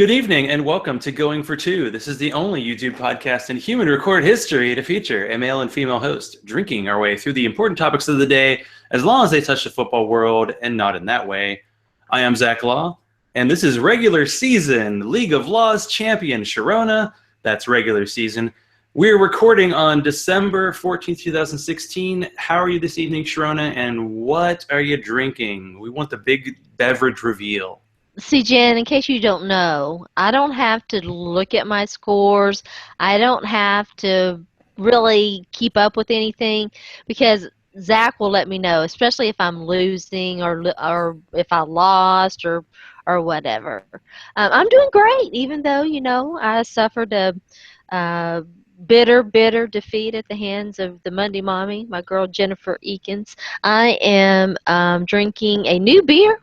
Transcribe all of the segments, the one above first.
Good evening and welcome to Going for Two. This is the only YouTube podcast in human record history to feature a male and female host drinking our way through the important topics of the day as long as they touch the football world and not in that way. I am Zach Law, and this is regular season League of Laws champion Sharona. That's regular season. We're recording on December 14th, 2016. How are you this evening, Sharona, and what are you drinking? We want the big beverage reveal. See, Jen, in case you don't know, I don't have to look at my scores. I don't have to really keep up with anything because Zach will let me know, especially if I'm losing or if I lost or whatever. I'm doing great, even though, I suffered a bitter defeat at the hands of the Monday Mommy, my girl Jennifer Eakins. I am drinking a new beer.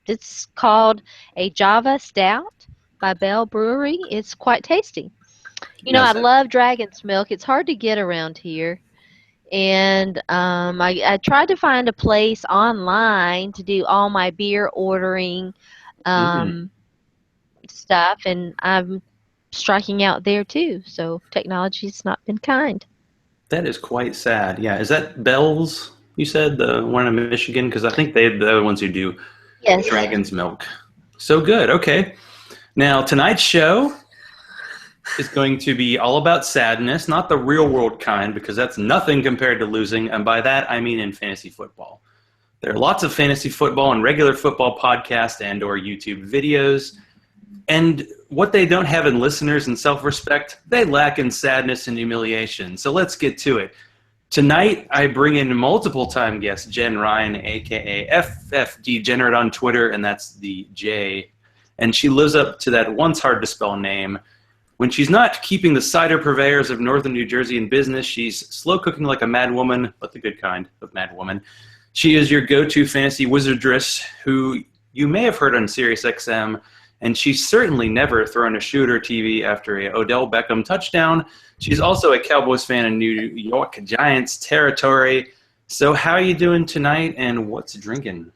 It's called a Java Stout by Bell Brewery. It's quite tasty. I love Dragon's Milk. It's hard to get around here. And I tried to find a place online to do all my beer ordering stuff, and I'm striking out there too. So technology's not been kind. That is quite sad. Yeah, is that Bell's, you said, the one in Michigan? Because I think they're the ones who do Dragon's Milk. So good. Okay. Now, tonight's show is going to be all about sadness, not the real world kind, because that's nothing compared to losing. And by that, I mean in fantasy football. There are lots of fantasy football and regular football podcasts and or YouTube videos. And what they don't have in listeners and self-respect, they lack in sadness and humiliation. So let's get to it. Tonight, I bring in multiple-time guest Jen Ryan, a.k.a. FF Degenerate on Twitter, and that's the J. And she lives up to that once-hard-to-spell name. When she's not keeping the cider purveyors of northern New Jersey in business, she's slow-cooking like a mad woman, but the good kind of mad woman. She is your go-to fantasy wizardress, who you may have heard on SiriusXM, and she's certainly never thrown a shooter TV after a Odell Beckham touchdown. She's also a Cowboys fan in New York Giants territory. So how are you doing tonight, and what's drinking?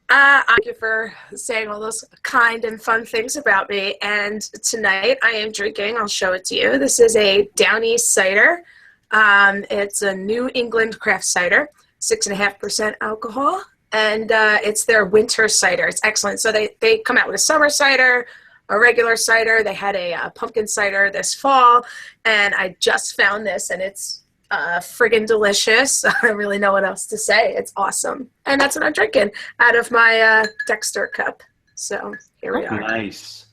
Thank you for saying all those kind and fun things about me. And tonight I am drinking, I'll show it to you. This is a Downey cider. It's a New England craft cider, 6.5% alcohol. And it's their winter cider. It's excellent. So they come out with a summer cider, a regular cider. They had a pumpkin cider this fall, and I just found this, and it's friggin' delicious. I don't really know what else to say. It's awesome. And that's what I'm drinking out of my Dexter cup. So here we are. Nice.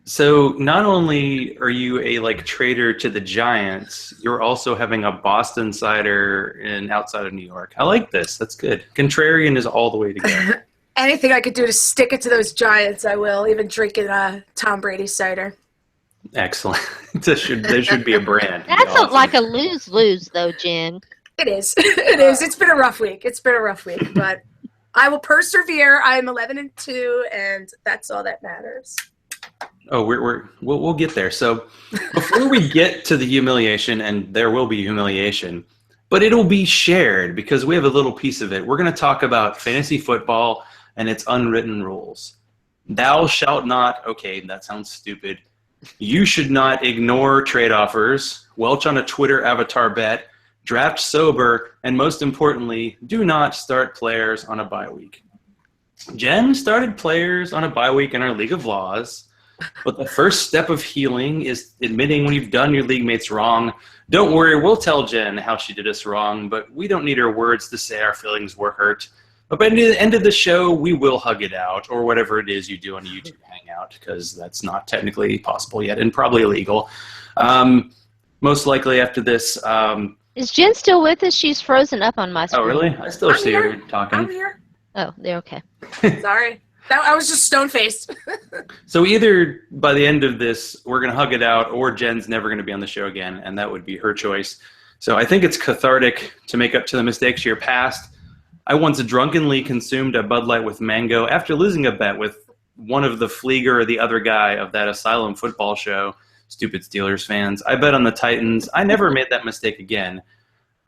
So not only are you a traitor to the Giants, you're also having a Boston cider outside of New York. I like this. That's good. Contrarian is all the way together. Anything I could do to stick it to those Giants, I will. Even drinking Tom Brady cider. Excellent. there should be a brand. That's awesome. Like a lose-lose, though, Jen. It is. It is. It's been a rough week. But I will persevere. I'm 11-2, and that's all that matters. Oh, we'll get there. So before we get to the humiliation, and there will be humiliation, but it'll be shared because we have a little piece of it. We're going to talk about fantasy football and its unwritten rules. Thou shalt not, okay, that sounds stupid. You should not ignore trade offers, welch on a Twitter avatar bet, draft sober, and most importantly, do not start players on a bye week. Jen started players on a bye week in our League of Laws. But the first step of healing is admitting when you've done your league mates wrong. Don't worry, we'll tell Jen how she did us wrong, but we don't need her words to say our feelings were hurt. But by the end of the show, we will hug it out, or whatever it is you do on a YouTube Hangout, because that's not technically possible yet and probably illegal. Most likely after this... Is Jen still with us? She's frozen up on my screen. Oh, really? I still see her talking. I'm here. Oh, they're okay. Sorry. I was just stone-faced. So either by the end of this, we're going to hug it out, or Jen's never going to be on the show again, and that would be her choice. So I think it's cathartic to make up to the mistakes of your past. I once drunkenly consumed a Bud Light with mango after losing a bet with one of the Flieger or the other guy of that Asylum football show. Stupid Steelers fans. I bet on the Titans. I never made that mistake again.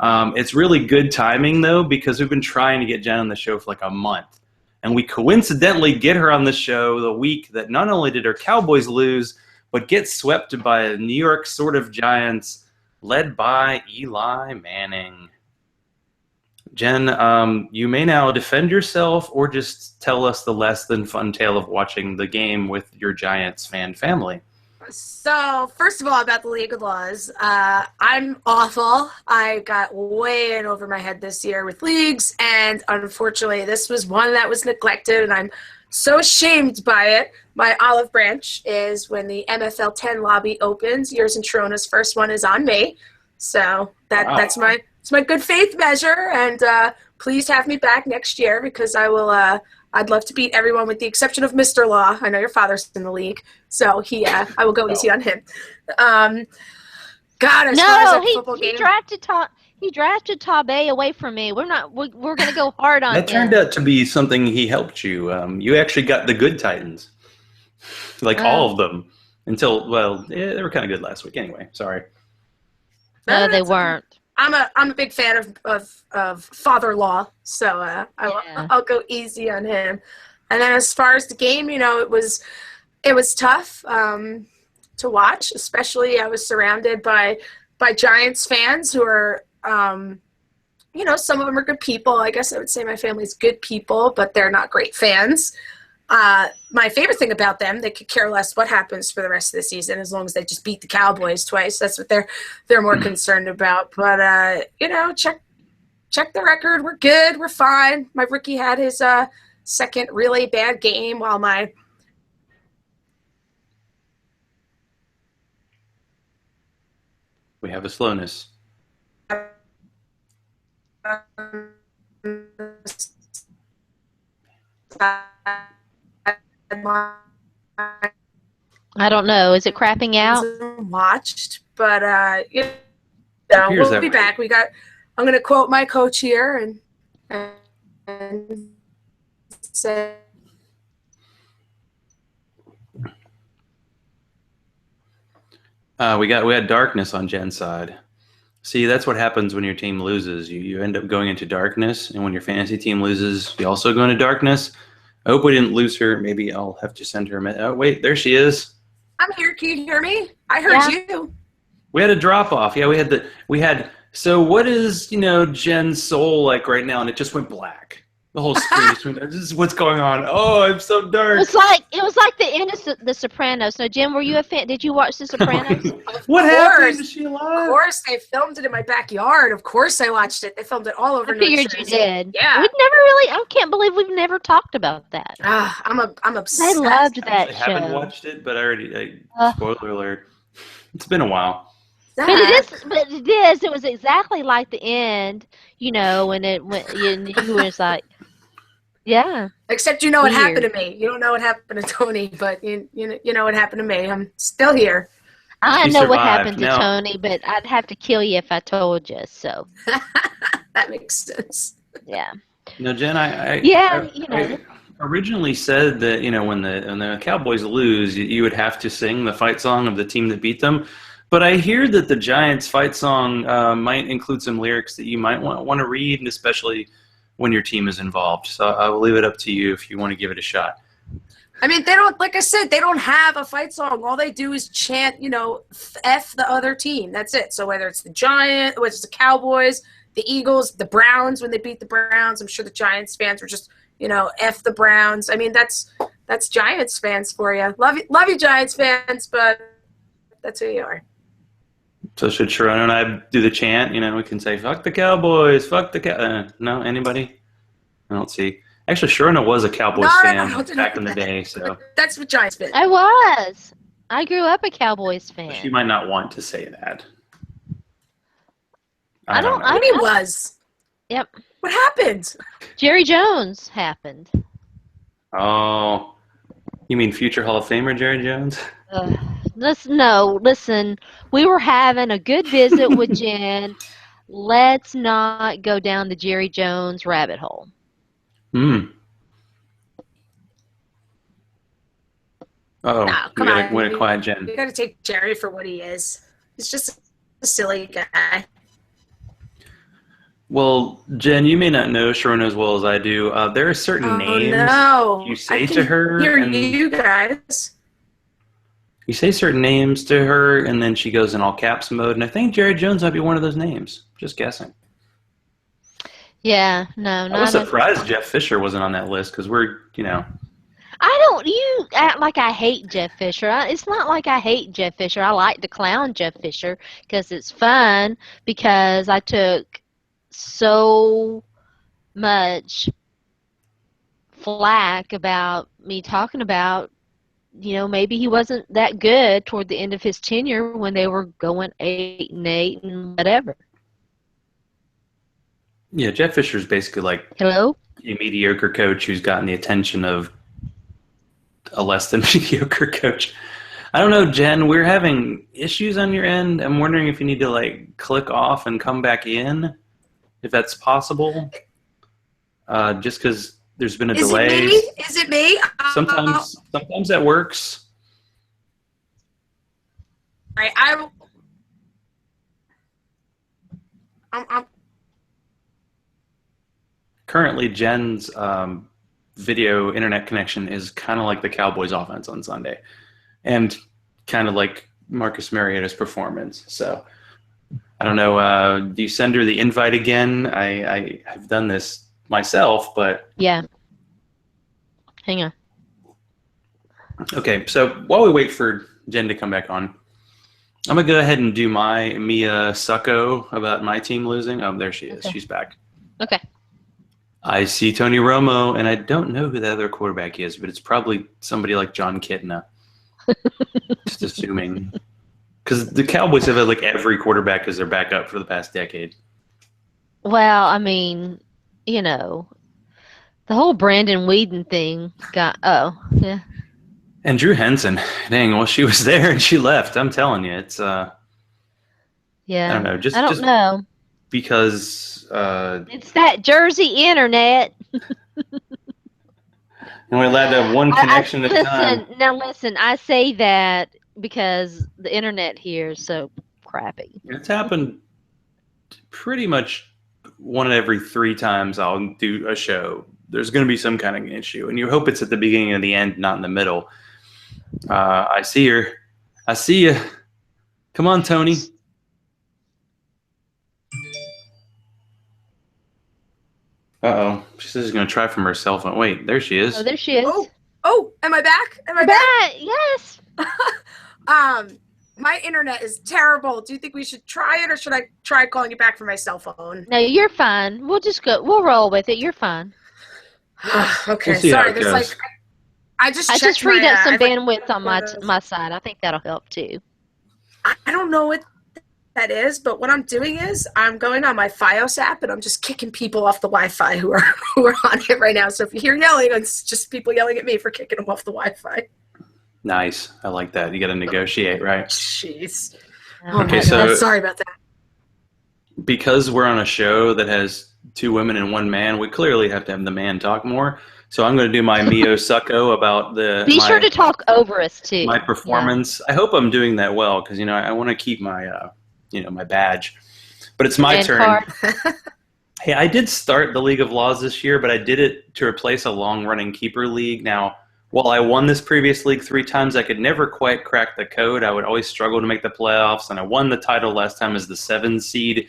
It's really good timing, though, because we've been trying to get Jen on the show for like a month. and we coincidentally get her on the show the week that not only did her Cowboys lose, but get swept by a New York sort of Giants led by Eli Manning. Jen, you may now defend yourself or just tell us the less than fun tale of watching the game with your Giants fan family. So, first of all, about the league of laws, I'm awful. I got way in over my head this year with leagues, and unfortunately, this was one that was neglected, and I'm so ashamed by it. My olive branch is when the MFL 10 lobby opens. Yours and Sharona's first one is on me, so that's my good faith measure, and please have me back next year because I will. I'd love to beat everyone with the exception of Mr. Law. I know your father's in the league, so I will go easy on him. God, as far as a football game, he drafted Tabe away from me. We're going to go hard on him. That turned out to be something he helped you. You actually got the good Titans, like all of them, until they were kind of good last week. Anyway, sorry. No, they weren't. I'm a big fan of Father Law, so I'll go easy on him. And then as far as the game, it was tough to watch. Especially, I was surrounded by Giants fans who are, some of them are good people. I guess I would say my family's good people, but they're not great fans. My favorite thing about them, they could care less what happens for the rest of the season as long as they just beat the Cowboys twice. That's what they're more concerned about. But check the record. We're good. We're fine. My rookie had his second really bad game while we have a slowness. I don't know. Is it crapping out? Watched, but we'll be back. I'm going to quote my coach here and say. We had darkness on Jen's side. See, that's what happens when your team loses. You end up going into darkness, and when your fantasy team loses, you also go into darkness. I hope we didn't lose her. Maybe I'll have to send her oh, wait, there she is. I'm here. Can you hear me? I heard you. We had a drop off. Yeah, so what is, Jen's soul like right now? And it just went black. The whole screen just went, this is what's going on. Oh, I'm so dark. It was like the end of The Sopranos. So, Jim, were you a fan? Did you watch The Sopranos? What happened? Is she alive? Of course, they filmed it in my backyard. Of course, I watched it. They filmed it all over. I figured you did. Yeah. I can't believe we've never talked about that. I'm obsessed. I loved that show. I haven't watched it, but spoiler alert. It's been a while. But it was exactly like the end, when it went, you was like, yeah. Except what happened to me. You don't know what happened to Tony, but you know what happened to me. I'm still here. I know what happened to Tony, but I'd have to kill you if I told you, so. That makes sense. Yeah. No, Jen, I originally said that, when the Cowboys lose, you would have to sing the fight song of the team that beat them. But I hear that the Giants fight song might include some lyrics that you might want to read, and especially when your team is involved. So I will leave it up to you if you want to give it a shot. I mean, they don't, like I said, they don't have a fight song. All they do is chant, F the other team. That's it. So whether it's the Giants, whether it's the Cowboys, the Eagles, the Browns, when they beat the Browns, I'm sure the Giants fans were just, F the Browns. I mean, that's Giants fans for you. Love you Giants fans, but that's who you are. So should Sharona and I do the chant? We can say, fuck the Cowboys, fuck the no, anybody? I don't see. Actually, Sharona was a Cowboys fan back in the day. So that's what Giants fans. I was. I grew up a Cowboys fan. She might not want to say that. I don't know. He was. Yep. What happened? Jerry Jones happened. Oh. You mean future Hall of Famer Jerry Jones? Listen. We were having a good visit with Jen. Let's not go down the Jerry Jones rabbit hole. Oh, come on. Win a quiet Jen. You got to take Jerry for what he is. He's just a silly guy. Well, Jen, you may not know Sharona as well as I do. There are certain names you say to her. Hear you guys. You say certain names to her, and then she goes in all caps mode. And I think Jerry Jones might be one of those names. Just guessing. Yeah, no, I was surprised Jeff Fisher wasn't on that list because we're, You act like I hate Jeff Fisher. It's not like I hate Jeff Fisher. I like to clown Jeff Fisher because it's fun, because I took so much flack about me talking about, maybe he wasn't that good toward the end of his tenure when they were going 8-8 and whatever. Yeah, Jeff Fisher's basically like Hello? a mediocre coach who's gotten the attention of a less than mediocre coach. I don't know, Jen, we're having issues on your end. I'm wondering if you need to click off and come back in, if that's possible. Just because there's been a delay. Is it me? Sometimes that works. All right, I'm Currently, Jen's video internet connection is kind of like the Cowboys offense on Sunday, and kind of like Marcus Mariota's performance. So I don't know. Do you send her the invite again? I have done this myself, but yeah. Hang on. Okay, so while we wait for Jen to come back on, I'm gonna go ahead and do my Mia Succo about my team losing. Oh, there she is. Okay. She's back. Okay. I see Tony Romo, and I don't know who the other quarterback is, but it's probably somebody like John Kitna. Just assuming. Because the Cowboys have had every quarterback as their backup for the past decade. Well, I mean, the whole Brandon Whedon thing got, yeah. And Drew Henson, dang, well, she was there and she left. I'm telling you, it's, yeah. I don't know. I don't know. Because it's that Jersey internet. And we're allowed to have one connection at a time. Now listen, I say that because the internet here is so crappy. It's happened pretty much 1 in every 3 times I'll do a show. There's going to be some kind of issue, and you hope it's at the beginning and the end, not in the middle. I see her. I see you. Come on, Tony. Uh-oh. She says she's going to try from her cell phone. Wait, there she is. Oh, there she is. Oh, am I back? Am I back? Yes. My internet is terrible. Do you think we should try it, or should I try calling you back from my cell phone? No, you're fine. We'll just go. We'll roll with it. You're fine. Okay. We'll sorry. There's I just freed up some bandwidth on my side. I think that'll help too. I don't know what that is, but what I'm doing is I'm going on my Fios app and I'm just kicking people off the Wi-Fi who are on it right now. So if you hear yelling, it's just people yelling at me for kicking them off the Wi-Fi. Nice. I like that. You got to negotiate, right? Jeez. Okay, so sorry about that. Because we're on a show that has 2 women and 1 man, we clearly have to have the man talk more. So I'm going to do my Mio Succo about Be sure to talk over us too. My performance. Yeah. I hope I'm doing that well because I want to keep my my badge. But it's my turn. Hey, I did start the League of Laws this year, but I did it to replace a long-running keeper league. Now, while I won this previous league 3 times, I could never quite crack the code. I would always struggle to make the playoffs, and I won the title last time as the 7 seed.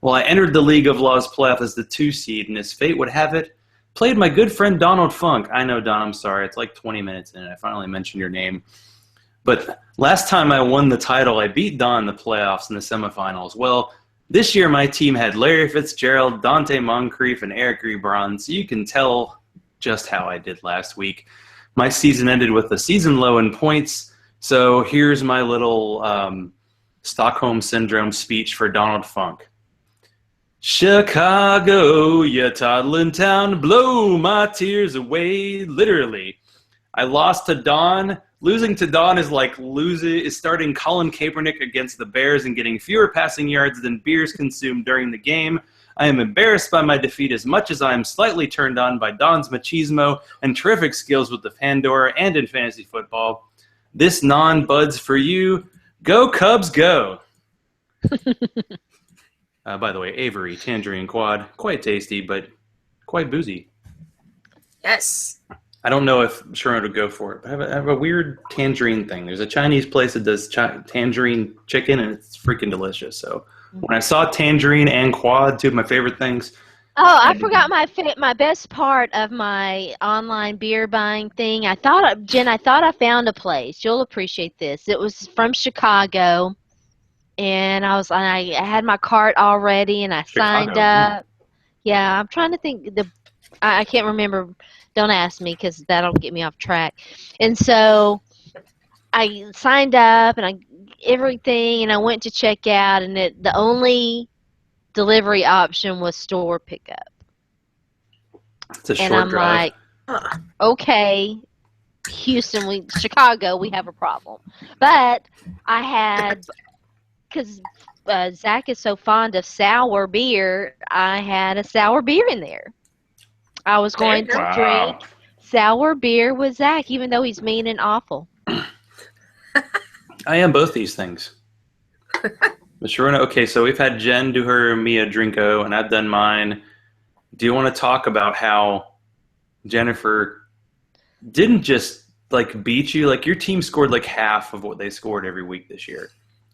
Well, I entered the League of Laws playoff as the 2 seed, and as fate would have it, played my good friend Donald Funk. I know, Don, I'm sorry. It's 20 minutes in, and I finally mentioned your name. But last time I won the title, I beat Don in the playoffs in the semifinals. Well, this year my team had Larry Fitzgerald, Dante Moncrief, and Eric Rebron, so you can tell just how I did last week. My season ended with a season low in points, so here's my little Stockholm Syndrome speech for Donald Funk. Chicago, you toddling town, blow my tears away, literally. I lost to Don. Losing to Don is like starting Colin Kaepernick against the Bears and getting fewer passing yards than beers consumed during the game. I am embarrassed by my defeat as much as I am slightly turned on by Don's machismo and terrific skills with the Pandora and in fantasy football. This non-bud's for you. Go Cubs, go! By the way, Avery Tangerine Quad, quite tasty, but quite boozy. Yes. I don't know if Sharona would go for it, but I have a weird tangerine thing. There's a Chinese place that does tangerine chicken, and it's freaking delicious. So when I saw tangerine and quad, two of my favorite things. Oh, I forgot my best part of my online beer buying thing. Jen, I thought I found a place. You'll appreciate this. It was from Chicago, and I had my cart already, and I signed up. Yeah, I'm trying to think. I can't remember. Don't ask me because that'll get me off track. And so I signed up and everything, and I went to check out, and the only delivery option was store pickup. It's a short drive. Like, okay, Houston, Chicago, we have a problem. But I had, because Zach is so fond of sour beer, I had a sour beer in there. I was going to drink sour beer with Zach, even though he's mean and awful. I am both these things. But Sharona, okay, so we've had Jen do her Mia Drinko, and I've done mine. Do you want to talk about how Jennifer didn't just like beat you? Like your team scored like half of what they scored every week this year.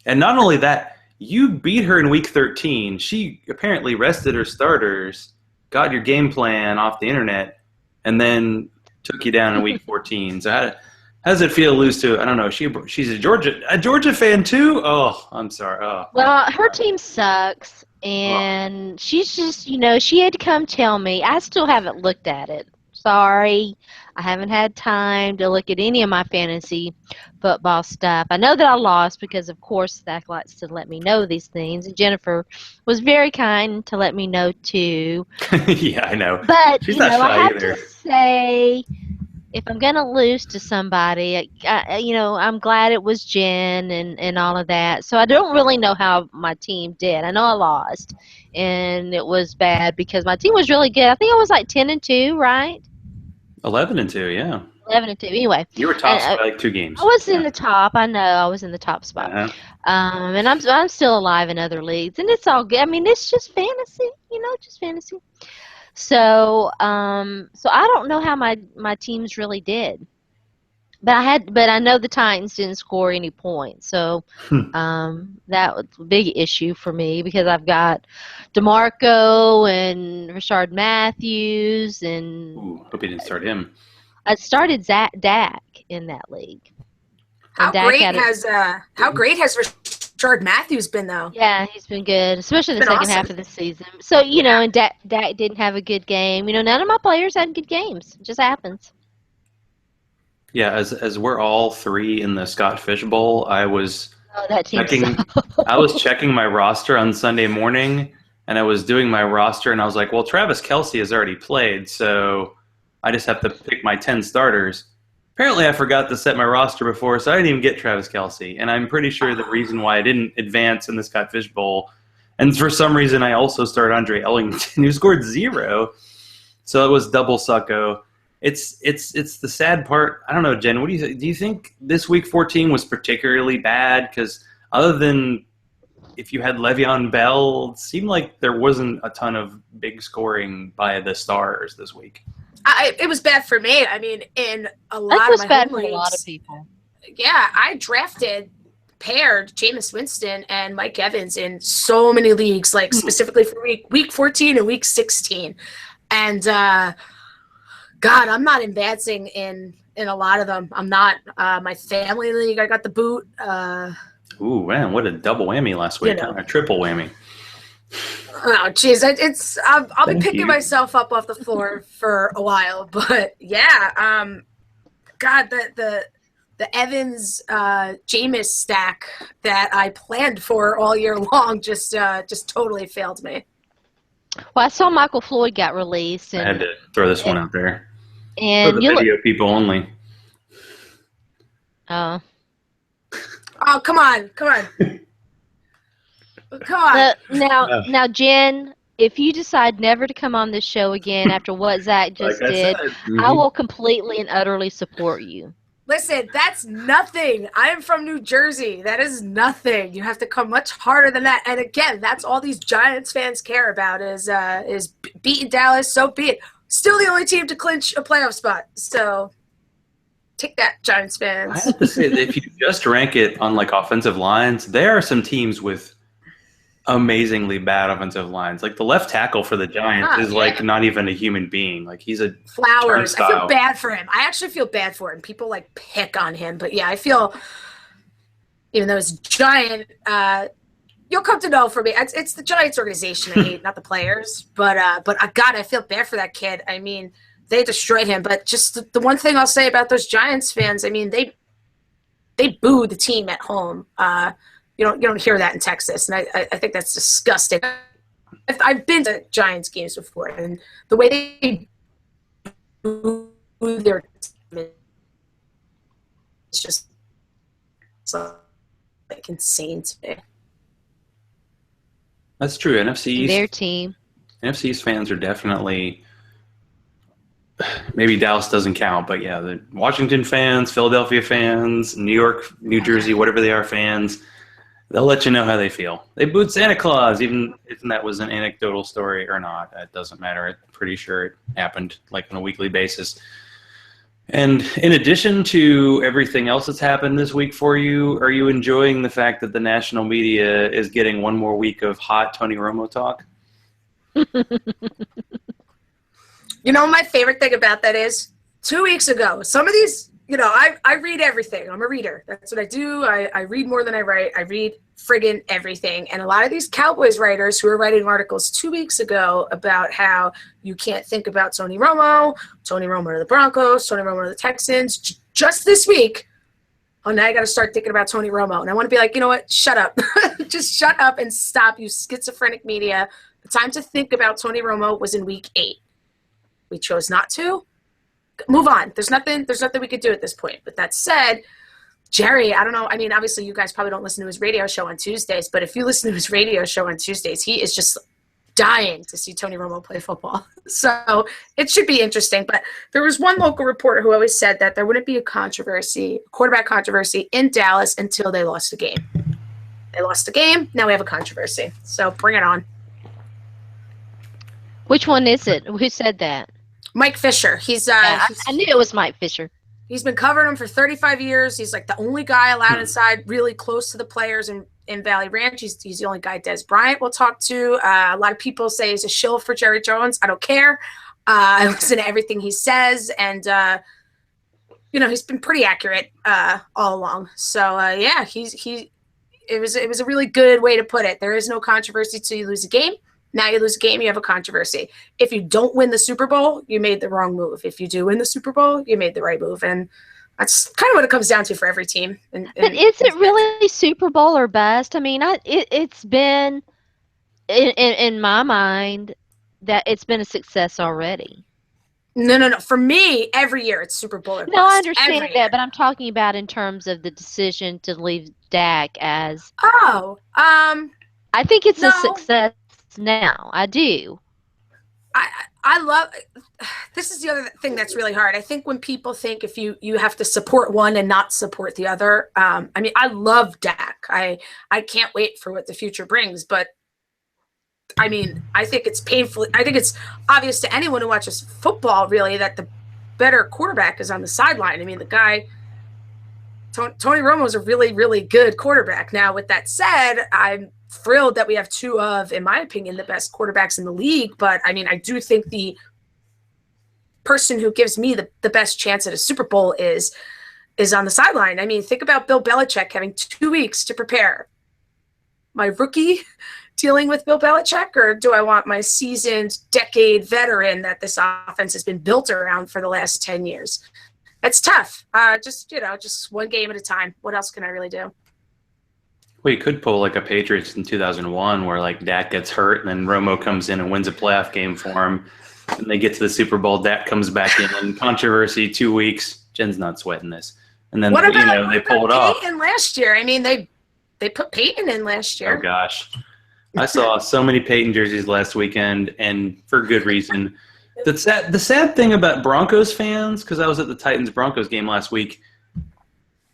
And not only that, you beat her in week 13. She apparently rested her starters, got your game plan off the internet, and then took you down in week 14. So how does it feel to lose to, I don't know, she's a Georgia fan too? Oh, I'm sorry. Oh. Well, her team sucks, and she's just, she had to come tell me. I still haven't looked at it. Sorry. I haven't had time to look at any of my fantasy football stuff. I know that I lost because, of course, Zach likes to let me know these things. And Jennifer was very kind to let me know, too. Yeah, I know. But, she's not shy I have either. to say, if I'm going to lose to somebody, I'm glad it was Jen and all of that. So I don't really know how my team did. I know I lost, and it was bad because my team was really good. I think I was like 10-2, right? 11-2, yeah. 11-2. Anyway, you were top by like 2 games. I was in the top. I know I was in the top spot. And I'm still alive in other leagues, and it's all good. I mean, it's just fantasy, just fantasy. So I don't know how my teams really did, but I know the Titans didn't score any points, so that was a big issue for me because I've got DeMarco and Rashard Matthews and. Ooh, hope you didn't start him. I started Dak in that league. How great has Rashard Matthews been, though? Yeah, he's been good, especially the second half of the season. So, and Dak didn't have a good game. None of my players had good games. It just happens. Yeah, as we're all 3 in the Scott Fish Bowl, I was checking my roster on Sunday morning, and I was doing my roster, and I was like, well, Travis Kelce has already played, so I just have to pick my 10 starters. Apparently, I forgot to set my roster before, so I didn't even get Travis Kelce. And I'm pretty sure the reason why I didn't advance in the Scott Fish Bowl, and for some reason I also started Andre Ellington, who scored 0. So it was double sucko. It's the sad part. I don't know, Jen, what do you think? Do you think this week 14 was particularly bad? Because other than if you had Le'Veon Bell, it seemed like there wasn't a ton of big scoring by the stars this week. It was bad for me. I mean, in a lot of my bad home for leagues, a lot of people. Yeah, I paired Jameis Winston and Mike Evans in so many leagues, like specifically for week 14 and week 16. And God, I'm not advancing in a lot of them. I'm not. My family league, I got the boot. Ooh, man, what a double whammy last week. A triple whammy. Oh, jeez, I'll be picking myself up off the floor for a while, but yeah, God, the Evans Jameis stack that I planned for all year long just totally failed me. Well, I saw Michael Floyd got released, and I had to throw this one out there. And for the video people only. Oh, come on. Now, Jen, if you decide never to come on this show again after what Zach just did, I will completely and utterly support you. Listen, that's nothing. I am from New Jersey. That is nothing. You have to come much harder than that. And again, that's all these Giants fans care about is beating Dallas. So be it. Still the only team to clinch a playoff spot. So take that, Giants fans. I have to say that if you just rank it on like offensive lines, there are some teams with amazingly bad offensive lines. Like the left tackle for the Giants is like not even a human being. Like he's a Flowers. I feel bad for him. I actually feel bad for him. People like pick on him, but yeah, I feel even though it's Giant, you'll come to know for me. It's the Giants organization I hate, not the players. But God, I feel bad for that kid. I mean, they destroyed him. But just the one thing I'll say about those Giants fans, I mean, they booed the team at home. You don't hear that in Texas, and I think that's disgusting. I've been to Giants games before, and the way they boo their team is just like insane to me. That's true. NFC East, their team. NFC East fans are definitely. Maybe Dallas doesn't count, but yeah, the Washington fans, Philadelphia fans, New York, New Jersey, whatever they are fans. They'll let you know how they feel. They booed Santa Claus, even if that was an anecdotal story or not. It doesn't matter. I'm pretty sure it happened like on a weekly basis. And in addition to everything else that's happened this week for you, are you enjoying the fact that the national media is getting one more week of hot Tony Romo talk? You know, my favorite thing about that is 2 weeks ago, some of these, you know, I read everything. I'm a reader. That's what I do. I read more than I write. I read friggin' everything. And a lot of these Cowboys writers who were writing articles 2 weeks ago about how you can't think about Tony Romo to the Broncos, Tony Romo to the Texans, just this week, oh, now I got to start thinking about Tony Romo. And I want to be like, you know what? Shut up. Just shut up and stop, you schizophrenic media. The time to think about Tony Romo was in week 8. We chose not to. Move on. There's nothing we could do at this point. But that said, Jerry, I don't know. I mean, obviously you guys probably don't listen to his radio show on Tuesdays, but if you listen to his radio show on Tuesdays, he is just dying to see Tony Romo play football. So it should be interesting. But there was one local reporter who always said that there wouldn't be a quarterback controversy in Dallas until they lost a game. They lost a game. Now we have a controversy. So bring it on. Which one is it? Who said that? Mike Fisher. I knew it was Mike Fisher. He's been covering him for 35 years. He's like the only guy allowed inside, really close to the players in Valley Ranch. He's the only guy Des Bryant will talk to. A lot of people say he's a shill for Jerry Jones. I don't care. I listen to everything he says, and you know, he's been pretty accurate all along. So yeah, it was a really good way to put it. There is no controversy till you lose a game. Now you lose a game, you have a controversy. If you don't win the Super Bowl, you made the wrong move. If you do win the Super Bowl, you made the right move. And that's kind of what it comes down to for every team. But is it really Super Bowl or bust? I mean, it's been, in my mind, that it's been a success already. No. For me, every year it's Super Bowl or bust. No, I understand that, but I'm talking about in terms of the decision to leave Dak as. Oh. I think it's a success. Now I do. I love this is the other thing that's really hard. I think when people think if you have to support one and not support the other, I mean, I love Dak. I can't wait for what the future brings, but I mean, I think it's obvious to anyone who watches football really that the better quarterback is on the sideline. I mean, the guy Tony Romo is a really, really good quarterback. Now, with that said, I'm thrilled that we have two of, in my opinion, the best quarterbacks in the league. But, I mean, I do think the person who gives me the best chance at a Super Bowl is on the sideline. I mean, think about Bill Belichick having 2 weeks to prepare. My rookie dealing with Bill Belichick, or do I want my seasoned decade veteran that this offense has been built around for the last 10 years? It's tough. Just one game at a time. What else can I really do? Well, you could pull like a Patriots in 2001 where like Dak gets hurt and then Romo comes in and wins a playoff game for him. And they get to the Super Bowl. Dak comes back in and controversy 2 weeks. Jen's not sweating this. And then, they pull it off. Peyton last year. I mean, they put Peyton in last year. Oh, gosh. I saw so many Peyton jerseys last weekend, and for good reason. The sad thing about Broncos fans, because I was at the Titans-Broncos game last week,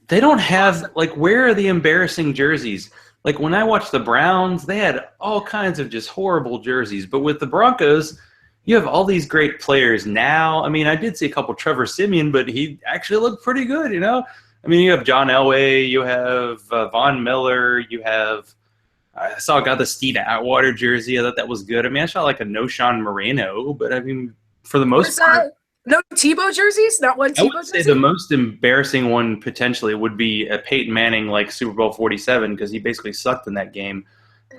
They don't have, like, where are the embarrassing jerseys? Like, when I watched the Browns, they had all kinds of just horrible jerseys. But with the Broncos, you have all these great players now. I mean, I did see a couple Trevor Siemian, but he actually looked pretty good, you know? I mean, you have John Elway, you have Von Miller, you have – I saw a guy the Steve Atwater jersey. I thought that was good. I mean, I saw like a no-Sean Moreno, but I mean, for the most part – no Tebow jerseys? Not one Tebow jersey? I would say the most embarrassing one potentially would be a Peyton Manning like Super Bowl 47 because he basically sucked in that game.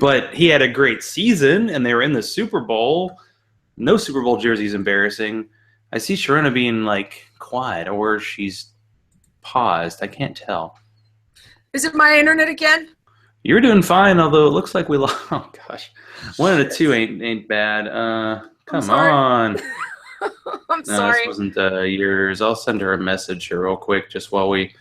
But he had a great season, and they were in the Super Bowl. No Super Bowl jersey is embarrassing. I see Sharona being like quiet, or she's paused. I can't tell. Is it my internet again? You're doing fine, although it looks like we lost. Oh, gosh. One of the two ain't bad. Come on. I'm sorry. This wasn't yours. I'll send her a message here real quick just while we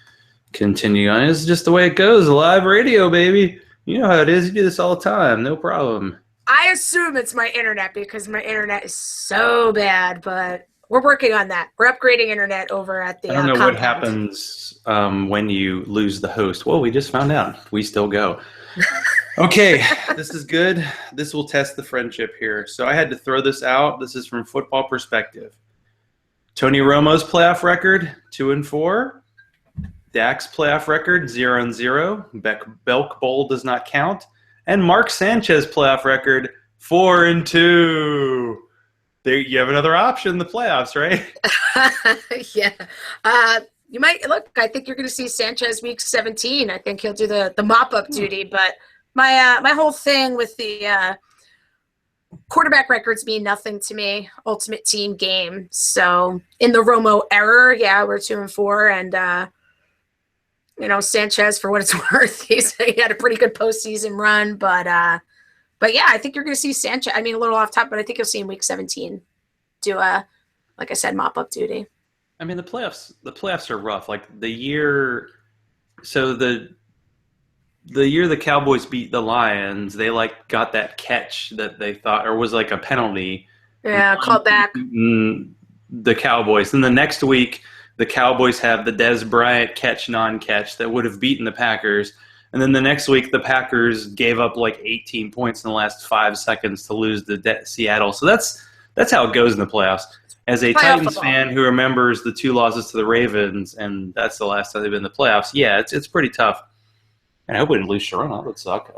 continue on. It's just the way it goes. Live radio, baby. You know how it is. You do this all the time. No problem. I assume it's my internet because my internet is so bad, but we're working on that. We're upgrading internet over at the I don't know compound. what happens when you lose the host. Well, we just found out. We still go. Okay, this is good. This will test the friendship here. So I had to throw this out. This is from Football Perspective. Tony Romo's playoff record, 2-4. Dak's playoff record, 0-0. Belk Bowl does not count. And Mark Sanchez playoff record, 4-2. There, you have another option, the playoffs, right? Yeah. You might look. I think you're going to see Sanchez week 17. I think he'll do the mop-up duty. But my whole thing with the quarterback records mean nothing to me. Ultimate team game. So in the Romo error, yeah, we're 2-4, and Sanchez, for what it's worth, he had a pretty good postseason run. But yeah, I think you're going to see Sanchez. I mean, a little off top, but I think you'll see him week 17 do like I said, mop-up duty. I mean, the playoffs are rough. Like the year the year the Cowboys beat the Lions, they like got that catch that they thought, or was like a penalty. Yeah, called back. The Cowboys. Then the next week, the Cowboys have the Dez Bryant catch, non-catch that would have beaten the Packers. And then the next week, the Packers gave up like 18 points in the last 5 seconds to lose to Seattle. So that's how it goes in the playoffs. As a Titans fan who remembers the 2 losses to the Ravens, and that's the last time they've been in the playoffs, yeah, it's pretty tough. And I hope we didn't lose Sharona. That would suck.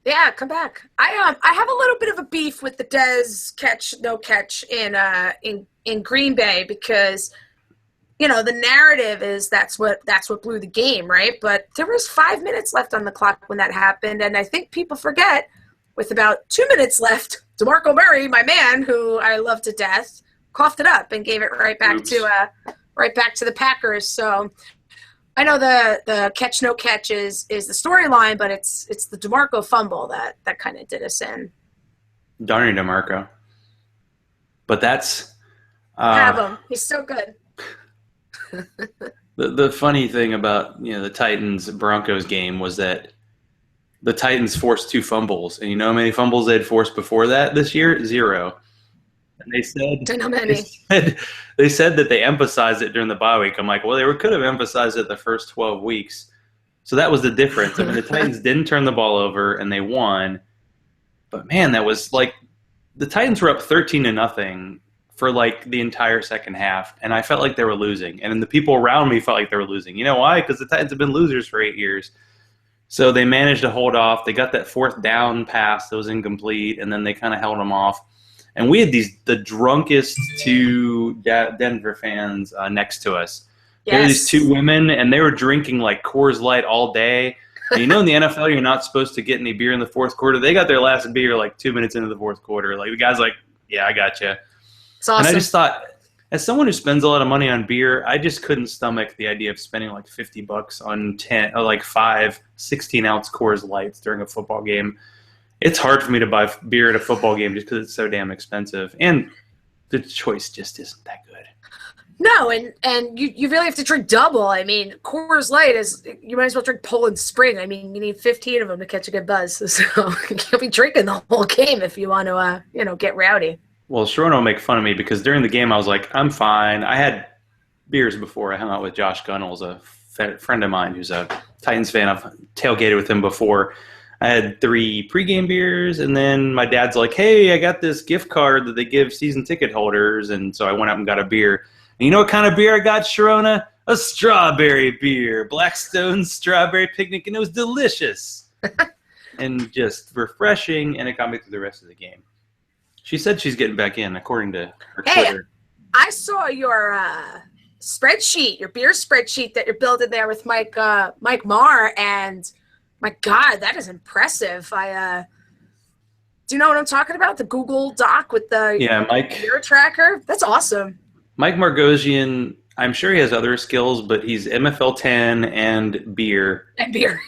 Yeah, come back. I have a little bit of a beef with the Dez catch, no catch in Green Bay because the narrative is that's what blew the game, right? But there was 5 minutes left on the clock when that happened, and I think people forget with about 2 minutes left, DeMarco Murray, my man, who I love to death, coughed it up and gave it right back to the Packers. So I know the catch no catch is the storyline, but it's the DeMarco fumble that kind of did us in. Darn you, DeMarco. But that's have him. He's so good. The funny thing about the Titans Broncos game was that the Titans forced 2 fumbles, and you know how many fumbles they'd forced before that this year? 0. And they said that they emphasized it during the bye week. I'm like, well, they could have emphasized it the first 12 weeks. So that was the difference. I mean, the Titans didn't turn the ball over, and they won. But, man, that was like the Titans were up 13-0 for like the entire second half, and I felt like they were losing. And then the people around me felt like they were losing. You know why? Because the Titans have been losers for 8 years. So they managed to hold off. They got that 4th down pass that was incomplete, and then they kind of held them off. And we had the drunkest 2 Denver fans next to us. Yes. There were these 2 women, and they were drinking like Coors Light all day. And in the NFL, you're not supposed to get any beer in the 4th quarter. They got their last beer like 2 minutes into the 4th quarter. Like the guy's like, "Yeah, I got you." It's awesome. And I just thought, as someone who spends a lot of money on beer, I just couldn't stomach the idea of spending like $50 on 5 16-ounce Coors Lights during a football game. It's hard for me to buy beer at a football game just because it's so damn expensive. And the choice just isn't that good. No, and you really have to drink double. I mean, Coors Light you might as well drink Poland Spring. I mean, you need 15 of them to catch a good buzz. So you'll be drinking the whole game if you want to, get rowdy. Well, Sharona will make fun of me because during the game I was like, I'm fine. I had beers before. I hung out with Josh Gunnels, a friend of mine who's a Titans fan. I've tailgated with him before. I had 3 pregame beers, and then my dad's like, hey, I got this gift card that they give season ticket holders, and so I went out and got a beer. And you know what kind of beer I got, Sharona? A strawberry beer, Blackstone Strawberry Picnic, and it was delicious and just refreshing, and it got me through the rest of the game. She said she's getting back in, according to her Twitter. I saw your spreadsheet, your beer spreadsheet that you're building there with Mike Marr, and my God, that is impressive. Do you know what I'm talking about? The Google Doc with the beer tracker? That's awesome. Mike Margosian, I'm sure he has other skills, but he's MFL 10 and beer. And beer.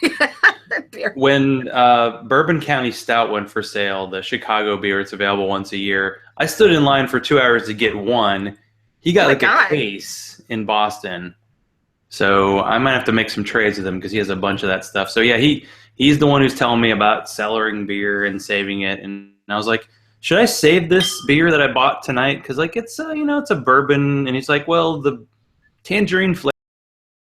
Beer. When Bourbon County Stout went for sale, the Chicago beer, it's available once a year, I stood in line for 2 hours to get one. He got a case in Boston. So I might have to make some trades with him because he has a bunch of that stuff. So yeah, he's the one who's telling me about cellaring beer and saving it. And I was like, should I save this beer that I bought tonight? Because like it's a bourbon. And he's like, well, the tangerine flavor